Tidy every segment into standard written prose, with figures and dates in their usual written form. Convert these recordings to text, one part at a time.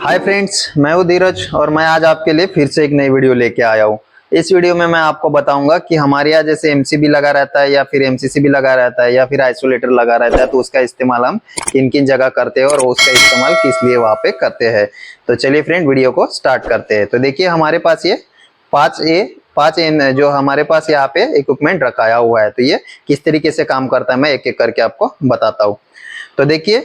Hi friends, मैं हूं धीरज और मैं आज आपके लिए फिर से एक नई वीडियो लेके आया हूं। इस वीडियो में मैं आपको बताऊंगा कि हमारे यहाँ जैसे एमसीबी लगा रहता है या फिर एमसीसी भी लगा रहता है या फिर आइसोलेटर लगा रहता है, तो उसका इस्तेमाल हम किन किन जगह करते हैं और उसका इस्तेमाल किस लिए वहां पे करते हैं। तो चलिए फ्रेंड, वीडियो को स्टार्ट करते हैं। तो देखिए, हमारे पास ये 5 एन जो हमारे पास यहाँ पे इक्विपमेंट रखाया हुआ है, तो ये किस तरीके से काम करता है मैं एक एक करके आपको बताता हूँ। तो देखिए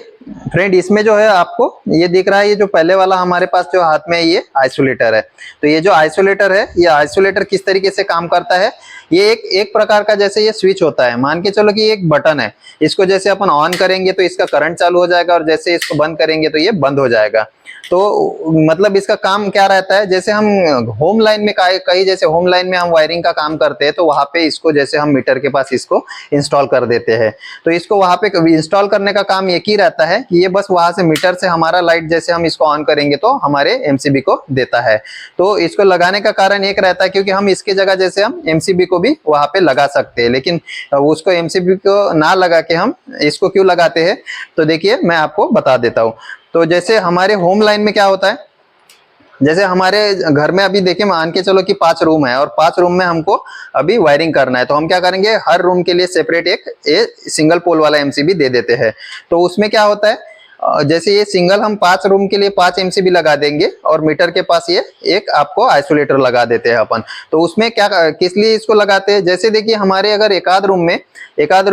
फ्रेंड, इसमें जो है आपको ये दिख रहा है, ये जो पहले वाला हमारे पास जो हाथ में है ये आइसोलेटर है। तो ये जो आइसोलेटर है, ये आइसोलेटर किस तरीके से काम करता है, ये एक प्रकार का जैसे ये स्विच होता है। मान के चलो कि ये एक बटन है, इसको जैसे अपन ऑन करेंगे तो इसका करंट चालू हो जाएगा और जैसे इसको बंद करेंगे तो ये बंद हो जाएगा। तो मतलब इसका काम क्या रहता है, जैसे हम होम लाइन में कहीं जैसे होम लाइन में हम वायरिंग का काम करते हैं, तो वहां पे इसको जैसे हम मीटर के पास इसको इंस्टॉल कर देते हैं। तो इसको वहां पे इंस्टॉल करने का काम एक ही रहता है कि ये बस वहां से मीटर से हमारा लाइट जैसे हम इसको ऑन करेंगे तो हमारे एमसीबी को देता है। तो इसको लगाने का कारण एक रहता है क्योंकि हम इसके जगह जैसे हम एमसीबी को भी वहां पे लगा सकते हैं, लेकिन उसको एमसीबी को ना लगा के हम इसको क्यों लगाते हैं, तो देखिए मैं आपको बता देता हूँ। तो जैसे हमारे होम लाइन में क्या होता है, जैसे हमारे घर में अभी देखिए मान के चलो कि 5 रूम है और 5 रूम में हमको अभी वायरिंग करना है, तो हम क्या करेंगे, हर रूम के लिए सेपरेट एक सिंगल पोल वाला एमसीबी दे देते हैं। तो उसमें क्या होता है, जैसे ये सिंगल हम 5 रूम के लिए 5 एमसीबी लगा देंगे और मीटर के पास ये एक आपको आइसोलेटर लगा देते हैं अपन। तो उसमें क्या किस लिए इसको लगाते हैं, जैसे देखिए हमारे अगर एक आध रूम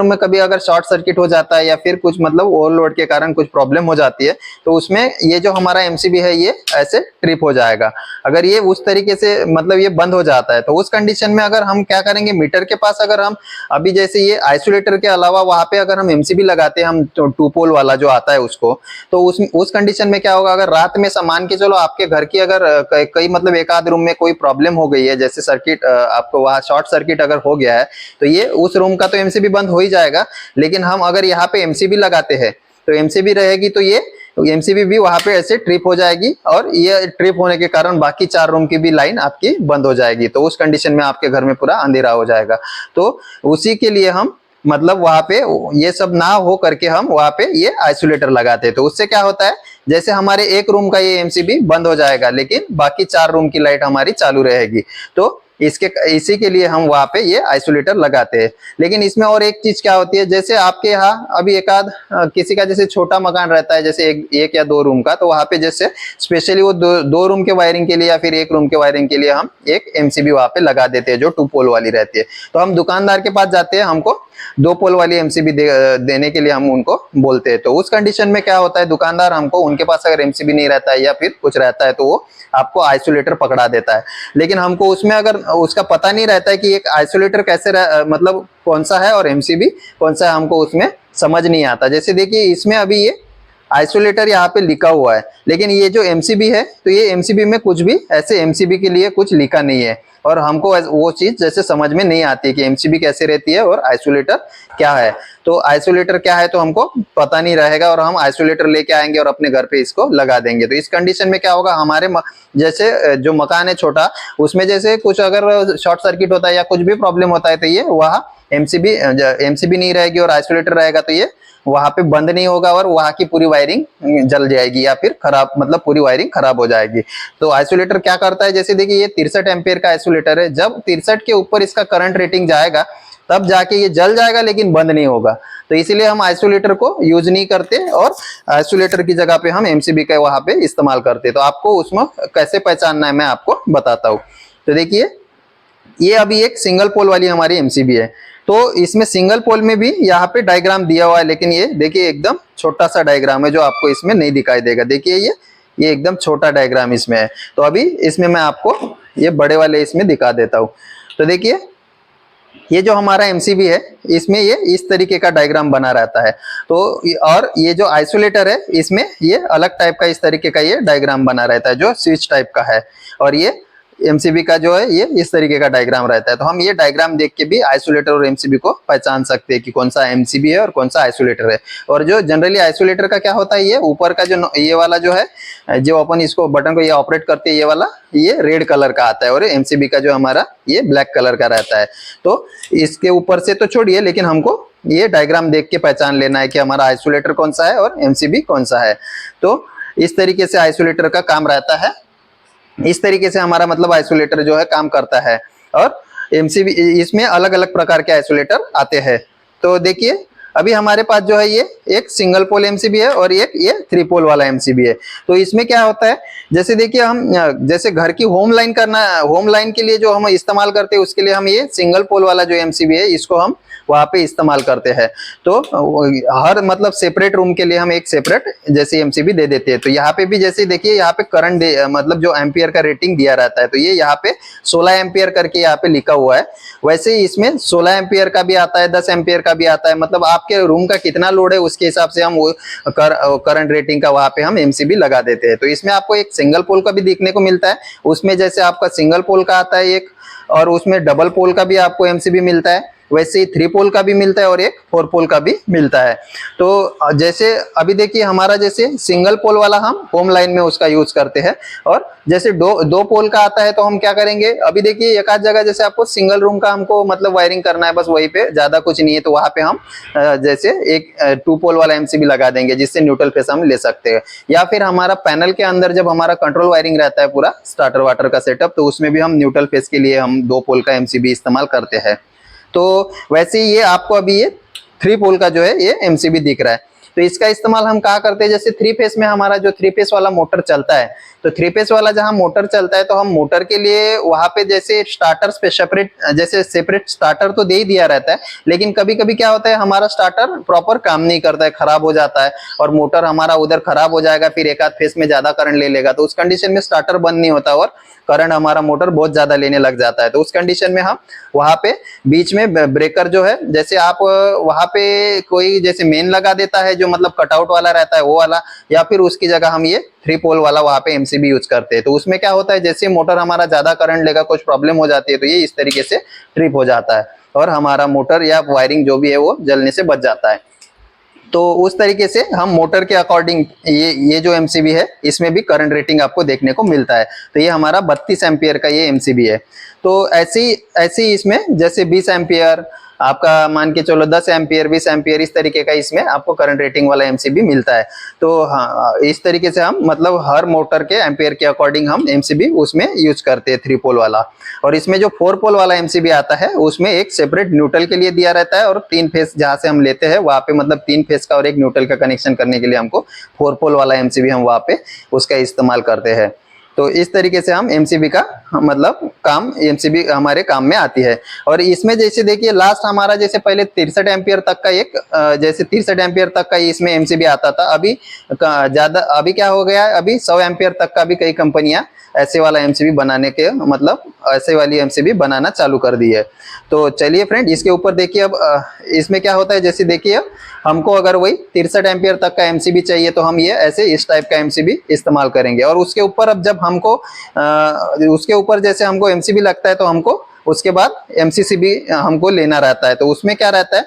में कभी अगर शॉर्ट सर्किट हो जाता है या फिर कुछ मतलब ओवरलोड के कारण कुछ प्रॉब्लम हो जाती है, तो उसमें ये जो हमारा एमसीबी है ये ऐसे ट्रिप हो जाएगा। अगर ये उस तरीके से मतलब ये बंद हो जाता है, तो उस कंडीशन में अगर हम क्या करेंगे, मीटर के पास अगर हम अभी जैसे ये आइसोलेटर के अलावा वहां पे अगर हम एमसीबी लगाते हैं, हम टू पोल वाला जो आता है उसको, तो उस कंडीशन में क्या होगा, अगर रात में मान के चलो आपके घर की अगर कई मतलब एक आध रूम में कोई प्रॉब्लम हो गई है, जैसे सर्किट आपको वहां शॉर्ट सर्किट अगर हो गया है, तो ये उस रूम का तो एमसीबी बंद हो ही जाएगा। लेकिन हम अगर यहाँ पे एमसीबी लगाते हैं तो एमसीबी रहेगी, तो ये एमसीबी भी वहां पे ऐसे ट्रिप हो जाएगी और ये ट्रिप होने के कारण बाकी 4 रूम की भी लाइन आपकी बंद हो जाएगी। तो उस कंडीशन में आपके घर में पूरा अंधेरा हो जाएगा। तो उसी के लिए हम मतलब वहां पे ये सब ना हो करके हम वहां पे ये आइसोलेटर लगाते हैं। तो उससे क्या होता है, जैसे हमारे एक रूम का ये एमसीबी बंद हो जाएगा लेकिन बाकी 4 रूम की लाइट हमारी चालू रहेगी। तो इसी के लिए हम वहां पे ये आइसोलेटर लगाते हैं। लेकिन इसमें और एक चीज क्या होती है, जैसे आपके यहाँ अभी एक आध किसी का जैसे छोटा मकान रहता है, जैसे एक या 2 रूम का, तो वहां पे जैसे स्पेशली वो दो रूम के वायरिंग के लिए या फिर एक रूम के वायरिंग के लिए हम एक एमसीबी वहां पे लगा देते हैं जो 2 पोल वाली रहती है। तो हम दुकानदार के पास जाते हैं, हमको 2 पोल वाली एमसीबी देने के लिए हम उनको बोलते हैं। तो उस कंडीशन में क्या होता है, दुकानदार हमको उनके पास अगर एमसीबी नहीं रहता है या फिर कुछ रहता है, तो वो आपको आइसोलेटर पकड़ा देता है। लेकिन हमको उसमें अगर उसका पता नहीं रहता है कि एक आइसोलेटर कैसे मतलब कौन सा है और एमसीबी कौन सा है, हमको उसमें समझ नहीं आता। जैसे देखिए इसमें अभी ये आइसोलेटर यहाँ पे लिखा हुआ है, लेकिन ये जो एमसीबी है, तो ये एमसीबी में कुछ भी ऐसे एमसीबी के लिए कुछ लिखा नहीं है और हमको वो चीज जैसे समझ में नहीं आती है कि एमसीबी कैसे रहती है और आइसोलेटर क्या है। तो आइसोलेटर क्या है तो हमको पता नहीं रहेगा और हम आइसोलेटर लेके आएंगे और अपने घर पे इसको लगा देंगे। तो इस कंडीशन में क्या होगा, हमारे जैसे जो मकान है छोटा, उसमें जैसे कुछ अगर शॉर्ट सर्किट होता है या कुछ भी प्रॉब्लम होता है, तो ये वहाँ एमसीबी नहीं रहेगी और आइसोलेटर रहेगा, तो ये वहां पे बंद नहीं होगा और वहां की पूरी वायरिंग जल जाएगी या फिर खराब मतलब पूरी वायरिंग खराब हो जाएगी। तो आइसोलेटर क्या करता है, जैसे देखिए ये 63 एम्पियर का आइसोलेटर है, जब 63 के ऊपर इसका करंट रेटिंग जाएगा तब जाके ये जल जाएगा लेकिन बंद नहीं होगा। तो इसीलिए हम आइसोलेटर को यूज नहीं करते और आइसोलेटर की जगह पे हम एमसीबी का वहां पे इस्तेमाल करते। तो आपको उसमें कैसे पहचानना है मैं आपको बताता हूँ। तो देखिए ये अभी एक सिंगल पोल वाली हमारी एमसीबी है, तो इसमें सिंगल पोल में भी यहाँ पे डायग्राम दिया हुआ है, लेकिन ये देखिए एकदम छोटा सा डायग्राम है जो आपको इसमें नहीं दिखाई देगा। देखिए ये एकदम छोटा डायग्राम इसमें है। तो अभी इसमें मैं आपको ये बड़े वाले इसमें दिखा देता हूँ। तो देखिए ये जो हमारा एमसीबी है, इसमें ये इस तरीके का डायग्राम बना रहता है। तो और ये जो आइसोलेटर है, इसमें ये अलग टाइप का इस तरीके का ये डायग्राम बना रहता है जो स्विच टाइप का है, और ये एमसीबी का जो है ये इस तरीके का डायग्राम रहता है। तो हम ये डायग्राम देख के भी आइसोलेटर और एमसीबी को पहचान सकते हैं कि कौन सा एमसीबी है और कौन सा आइसोलेटर है। और जो जनरली आइसोलेटर का क्या होता है, ये ऊपर का जो ये वाला जो है, जो अपन इसको बटन को ये ऑपरेट करते हैं, ये वाला ये रेड कलर का आता है और एमसीबी का जो हमारा ये ब्लैक कलर का रहता है। तो इसके ऊपर से तो छोड़िए, लेकिन हमको ये डायग्राम देख के पहचान लेना है कि हमारा आइसोलेटर कौन सा है और एमसीबी कौन सा है। तो इस तरीके से आइसोलेटर का काम रहता है। इस तरीके से हमारा मतलब आइसोलेटर जो है काम करता है। और एमसीबी इसमें अलग अलग प्रकार के आइसोलेटर आते हैं। तो देखिए अभी हमारे पास जो है ये एक सिंगल पोल एमसीबी है और एक ये 3 पोल वाला एमसीबी है। तो इसमें क्या होता है, जैसे देखिए हम जैसे घर की होम लाइन के लिए जो हम इस्तेमाल करते हैं उसके लिए हम ये सिंगल पोल वाला जो एमसीबी है इसको हम वहाँ पे इस्तेमाल करते हैं। तो हर मतलब सेपरेट रूम के लिए हम एक सेपरेट जैसे एमसीबी दे देते हैं। तो यहाँ पे भी जैसे देखिए यहाँ पे करंट मतलब जो एम्पियर का रेटिंग दिया रहता है, तो ये यहाँ पे 16 एम्पियर करके यहाँ पे लिखा हुआ है। वैसे ही इसमें 16 एम्पियर का भी आता है, 10 एम्पियर का भी आता है। मतलब आपके रूम का कितना लोड है उसके हिसाब से हम वो करंट रेटिंग का वहाँ पे हम एमसीबी लगा देते हैं। तो इसमें आपको एक सिंगल पोल का भी देखने को मिलता है, उसमें जैसे आपका सिंगल पोल का आता है एक, और उसमें डबल पोल का भी आपको एमसीबी मिलता है। वैसे ही 3 पोल का भी मिलता है और एक 4 पोल का भी मिलता है। तो जैसे अभी देखिए हमारा जैसे सिंगल पोल वाला हम होम लाइन में उसका यूज करते हैं, और जैसे दो पोल का आता है तो हम क्या करेंगे, अभी देखिए एक आध जगह जैसे आपको सिंगल रूम का हमको मतलब वायरिंग करना है, बस वहीं पे ज्यादा कुछ नहीं है, तो वहां पे हम जैसे एक 2 पोल वाला एमसीबी लगा देंगे जिससे न्यूट्रल फेस हम ले सकते हैं। या फिर हमारा पैनल के अंदर जब हमारा कंट्रोल वायरिंग रहता है पूरा स्टार्टर वाटर का सेटअप, तो उसमें भी हम न्यूट्रल फेस के लिए हम 2 पोल का एमसीबी इस्तेमाल करते हैं। तो वैसे ये आपको अभी ये 3 पोल का जो है ये एमसीबी दिख रहा है। तो इसका इस्तेमाल हम कहाँ करते हैं, जैसे 3 फेस में हमारा जो 3 फेस वाला मोटर चलता है, तो 3 फेस वाला जहाँ मोटर चलता है तो हम मोटर के लिए वहां पे जैसे स्टार्टर्स पे सेपरेट स्टार्टर तो दे ही दिया रहता है, लेकिन कभी कभी क्या होता है हमारा स्टार्टर प्रॉपर काम नहीं करता है, खराब हो जाता है, और मोटर हमारा उधर खराब हो जाएगा, फिर एक आध फेस में ज्यादा करंट ले लेगा। तो उस कंडीशन में स्टार्टर बंद नहीं होता और करंट हमारा मोटर बहुत ज्यादा लेने लग जाता है। तो उस कंडीशन में हम वहां पे बीच में ब्रेकर जो है, जैसे आप वहां पे कोई जैसे मेन लगा देता है जो मतलब कटआउट वाला रहता है वो वाला, या फिर उसकी जगह हम ये 3 पोल वाला वहां पे एमसीबी यूज करते हैं। तो उसमें क्या होता है, जैसे मोटर हमारा ज्यादा करंट लेगा, कुछ प्रॉब्लम हो जाती है, तो ये इस तरीके से ट्रिप हो जाता है और हमारा मोटर या वायरिंग जो भी है वो जलने से बच जाता है। तो उस तरीके से हम मोटर के अकॉर्डिंग ये जो एमसीबी है इसमें भी करंट रेटिंग आपको देखने को मिलता है। तो ये हमारा 32 एम्पियर का ये एमसीबी है। तो ऐसी इसमें जैसे 20 एम्पियर आपका मान के चलो 10 एम्पियर 20 एम्पियर इस तरीके का इसमें आपको करंट रेटिंग वाला एमसीबी मिलता है। तो हाँ, इस तरीके से हम मतलब हर मोटर के एम्पियर के अकॉर्डिंग हम एमसीबी उसमें यूज करते हैं 3 पोल वाला। और इसमें जो 4 पोल वाला एमसीबी आता है उसमें एक सेपरेट न्यूट्रल के लिए दिया रहता है, और 3 फेस जहां से हम लेते हैं वहां पे मतलब 3 फेस का और एक न्यूट्रल का कनेक्शन करने के लिए हमको 4 पोल वाला एमसीबी हम वहां पे उसका इस्तेमाल करते हैं। तो इस तरीके से हम एमसीबी का मतलब काम एमसीबी हमारे काम में आती है। और इसमें जैसे देखिए लास्ट हमारा जैसे पहले 63 एम्पियर तक का एक जैसे 63 एम्पियर तक का इसमें एमसीबी आता था, अभी ज्यादा अभी क्या हो गया है, अभी 100 एम्पियर तक का भी कई कंपनियां ऐसे वाला एमसीबी बनाने के मतलब ऐसे वाली एमसीबी बनाना चालू कर दी है। तो चलिए फ्रेंड इसके ऊपर देखिए अब इसमें क्या होता है, जैसे देखिए हमको अगर वही 63 एम्पियर तक का एमसीबी चाहिए तो हम ये ऐसे इस टाइप का एमसीबी इस्तेमाल करेंगे। और उसके ऊपर अब जब हमको उसके ऊपर जैसे हमको एमसीबी लगता है तो हमको उसके बाद एमसीसीबी हमको लेना रहता है। तो उसमें क्या रहता है,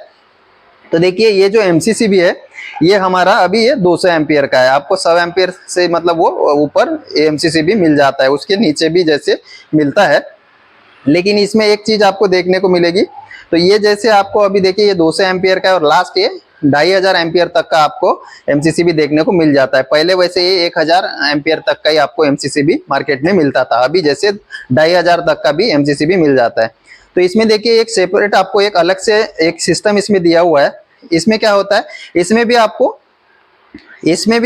तो देखिए ये जो एमसीसीबी है ये हमारा अभी ये 200 एम्पियर का है। आपको 100 एम्पियर से मतलब वो ऊपर एमसीसीबी मिल जाता है, उसके नीचे भी जैसे मिलता है। लेकिन इसमें एक चीज आपको देखने को मिलेगी, तो ये जैसे आपको अभी देखिए ये 200 एम्पियर का है और लास्ट ये 2500 एम्पियर तक का आपको एमसीसीबी देखने को मिल जाता है। पहले वैसे ये 1000 एम्पियर तक का ही आपको एमसीसीबी मार्केट में मिलता था, अभी जैसे 2500 तक का भी एमसीसीबी मिल जाता है। तो इसमें देखिए एक सेपरेट आपको एक अलग से एक सिस्टम इसमें दिया हुआ है। इसमें क्या होता है, इसमें भी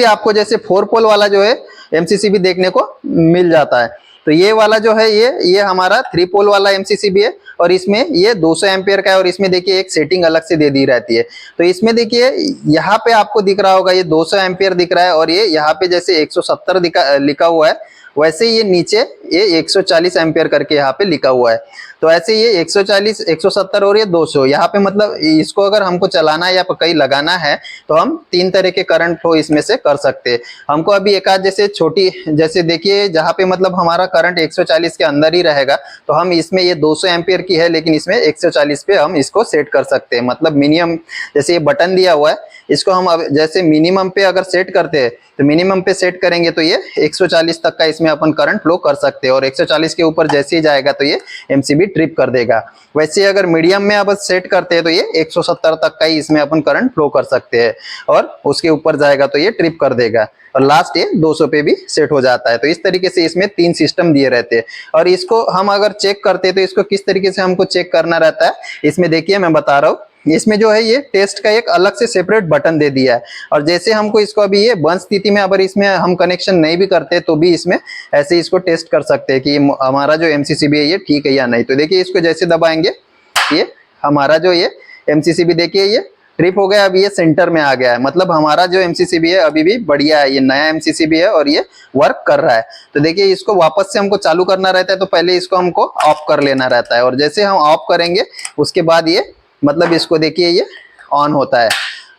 आपको जैसे 4 पोल वाला जो है एमसीसीबी देखने को मिल जाता है। तो ये वाला जो है ये हमारा 3 पोल वाला एमसीसीबी है, और इसमें ये 200 एम्पियर का है, और इसमें देखिए एक सेटिंग अलग से दे दी रहती है। तो इसमें देखिए यहाँ पे आपको दिख रहा होगा ये 200 एम्पियर दिख रहा है, और ये यहाँ पे जैसे 170 लिखा हुआ है, वैसे ये नीचे ये 140 एम्पियर करके यहाँ पे लिखा हुआ है। तो ऐसे ये 140 170 और ये 200 यहाँ पे मतलब इसको अगर हमको चलाना है या कहीं लगाना है तो हम 3 तरह के करंट फ्लो इसमें से कर सकते हैं। हमको अभी एक आध जैसे छोटी जैसे देखिए जहाँ पे मतलब हमारा करंट 140 के अंदर ही रहेगा, तो हम इसमें ये 200 एम्पियर की है लेकिन इसमें 140 पे हम इसको सेट कर सकते हैं। मतलब मिनिमम जैसे ये बटन दिया हुआ है, इसको हम अब जैसे मिनिमम पे अगर सेट करते हैं तो मिनिमम पे सेट करेंगे तो ये 140 तक का इसमें इसमें अपन करंट फ्लो कर सकते हैं और 140 के ऊपर जैसे ही जाएगा तो ये एमसीबी ट्रिप कर देगा। वैसे अगर मीडियम में अब सेट करते हैं तो ये 170 तक का ही इसमें अपन करंट फ्लो कर सकते हैं और उसके ऊपर जाएगा तो ये ट्रिप कर देगा और लास्ट ये 200 पे भी सेट हो जाता है। तो इस तरीके से इसमें 3 सिस्टम दिए रहते हैं और इसको हम अगर चेक करते हैं तो इसको किस तरीके से हमको चेक करना रहता है, इसमें देखिए मैं बता रहा हूँ। इसमें जो है ये टेस्ट का एक अलग से सेपरेट बटन दे दिया है और जैसे हमको इसको अभी ये बंद स्थिति में अगर इसमें हम कनेक्शन नहीं भी करते तो भी इसमें ऐसे इसको टेस्ट कर सकते हैं कि हमारा जो एमसीसीबी है ये ठीक है या नहीं। तो देखिए इसको जैसे दबाएंगे ये हमारा जो ये एमसीसीबी देखिए ये ट्रिप हो गया, अभी ये सेंटर में आ गया है, मतलब हमारा जो एमसीसीबी है अभी भी बढ़िया है, ये नया एमसीसीबी है और ये वर्क कर रहा है। तो देखिए इसको वापस से हमको चालू करना रहता है तो पहले इसको हमको ऑफ कर लेना रहता है और जैसे हम ऑफ करेंगे उसके बाद ये मतलब इसको देखिए ये ऑन होता है।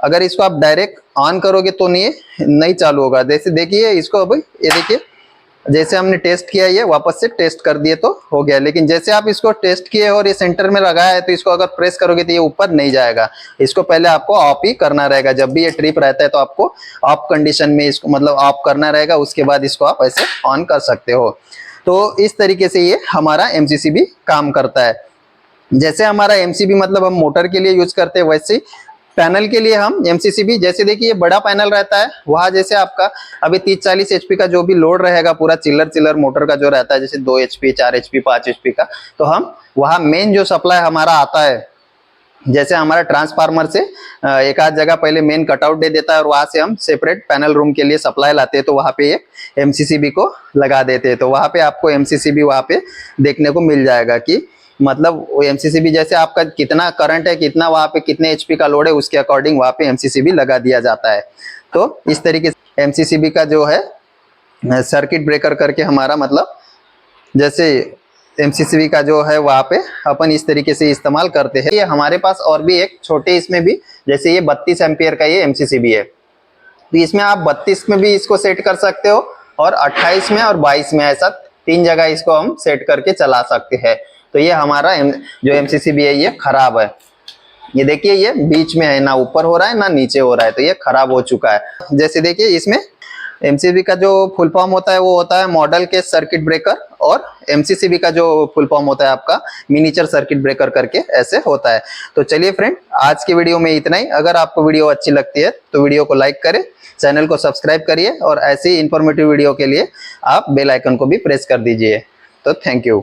अगर इसको आप डायरेक्ट ऑन करोगे तो नहीं चालू होगा। जैसे देखिए इसको अभी ये देखिए जैसे हमने टेस्ट किया ये वापस से टेस्ट कर दिए तो हो गया, लेकिन जैसे आप इसको टेस्ट किए और ये सेंटर में लगाया है तो इसको अगर प्रेस करोगे तो ये ऊपर नहीं जाएगा। इसको पहले आपको ऑफ ही करना रहेगा, जब भी ये ट्रिप रहता है तो आपको ऑफ कंडीशन में इसको मतलब ऑफ करना रहेगा, उसके बाद इसको आप ऐसे ऑन कर सकते हो। तो इस तरीके से ये हमारा एमसीसीबी काम करता है। जैसे हमारा एमसीबी मतलब हम मोटर के लिए यूज करते हैं वैसे पैनल के लिए हम एमसीसीबी, जैसे देखिए बड़ा पैनल रहता है वहां जैसे आपका अभी 30-40 एचपी का जो भी लोड रहेगा पूरा चिल्लर मोटर का जो रहता है जैसे 2 एचपी 4 एचपी 5 एचपी का, तो हम वहां मेन जो सप्लाई हमारा आता है जैसे हमारा ट्रांसफार्मर से एक आध जगह पहले मेन कटआउट दे देता है और वहां से हम सेपरेट पैनल रूम के लिए सप्लाई लाते हैं तो वहां पे एक एमसीसीबी को लगा देते हैं। तो वहां पे आपको एमसीसीबी वहां पे देखने को मिल जाएगा कि मतलब वो एमसीसीबी जैसे आपका कितना करंट है, कितना वहां पे कितने एचपी का लोड है, उसके अकॉर्डिंग वहां पे एमसीसीबी लगा दिया जाता है। तो इस तरीके से एमसीसीबी का जो है सर्किट ब्रेकर करके हमारा मतलब जैसे एमसीसीबी का जो है वहां पे अपन इस तरीके से इस्तेमाल करते हैं। ये हमारे पास और भी एक छोटे इसमें भी जैसे ये 32 एम्पियर का ये एमसीसीबी है, तो इसमें आप 32 में भी इसको सेट कर सकते हो और 28 में और 22 में, ऐसा 3 जगह इसको हम सेट करके चला सकते हैं। तो ये हमारा जो एमसीसीबी है ये खराब है, ये देखिए ये बीच में है, ना ऊपर हो रहा है ना नीचे हो रहा है, तो ये खराब हो चुका है। जैसे देखिए इसमें एमसीसीबी का जो फुल फॉर्म होता है वो होता है मॉडल के सर्किट ब्रेकर और एमसीसीबी का जो फुल फॉर्म होता है आपका मिनिएचर सर्किट ब्रेकर करके ऐसे होता है। तो चलिए फ्रेंड आज के वीडियो में इतना ही। अगर आपको वीडियो अच्छी लगती है तो वीडियो को लाइक करें, चैनल को सब्सक्राइब करिए और ऐसी इंफॉर्मेटिव वीडियो के लिए आप बेल आइकन को भी प्रेस कर दीजिए। तो थैंक यू।